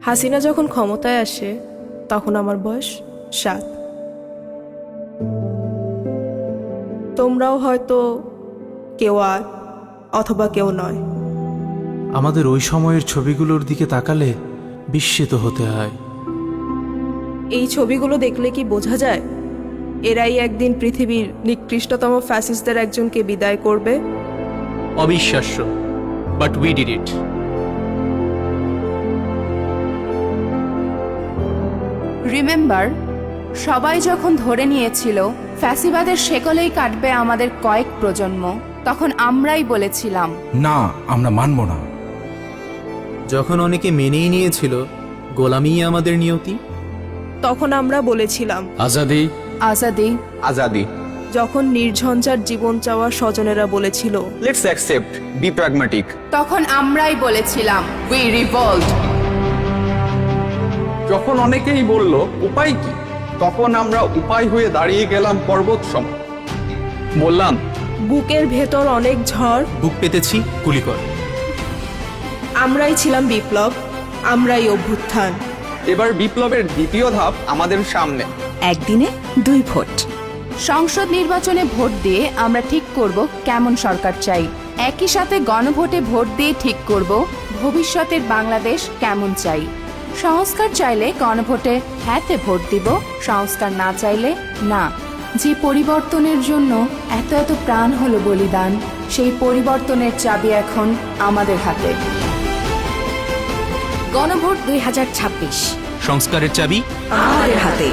হাসিনা যখন ক্ষমতায় আসে তখন আমার বয়স 7। তোমরাও হয়তো কেউ 8 অথবা কেউ 9। আমাদের ওই সময়ের ছবিগুলোর দিকে তাকালে বিস্মিত হতে হয়। এই ছবিগুলো দেখলে কি বোঝা যায় এরাই একদিন পৃথিবীর নিকৃষ্টতম ফ্যাসিস্টদের একজনকে বিদায় করবে? অবিশ্বাস্য, but we did it. Remember, সবাই যখন ধরে নিয়েছিল ফ্যাসিবাদের শেকলেই কাটবে আমাদের কয়েক প্রজন্ম, তখন আমরাই বলেছিলাম না, আমরা মানব না। যখন অনেকে মেনেই নিয়েছিল গোলামিই আমাদের নিয়তি, তখন আমরা বলেছিলাম আজাদি আজাদি। আজাদি। যখন নির্ঝঞ্ঝাট জীবন চাওয়া স্বজনেরা বলেছিল লেটস অ্যাকসেপ্ট, বি প্র্যাগম্যাটিক। তখন আমরাই বলেছিলাম উই রিভল্ট। যখন অনেকেই বলল উপায় কি, তখন আমরা উপায় হয়ে দাঁড়িয়ে গেলাম পর্বত সম। বললাম বুকের ভেতর অনেক ঝড়, বুক পেতেছি গুলি কর। আমরাই ছিলাম বিপ্লব, আমরাই অভ্যুত্থান। এবার বিপ্লবের দ্বিতীয় ধাপ আমাদের সামনে। একদিনে 2 ভোট। সংসদ নির্বাচনে ভোট দিয়ে আমরা ঠিক করব কেমন সরকার চাই। একই সাথে গণভোটে ভোট দিয়ে ঠিক করব ভবিষ্যতের বাংলাদেশ কেমন চাই। সংস্কার চাইলে গণভোটে হ্যাঁতে ভোট দিব, সংস্কার না চাইলে না। যে পরিবর্তনের জন্য এত এত প্রাণ হলো বলিদান, সেই পরিবর্তনের চাবি এখন আমাদের হাতে। গণভোট 2026 সংস্কারের চাবি আমাদের হাতে।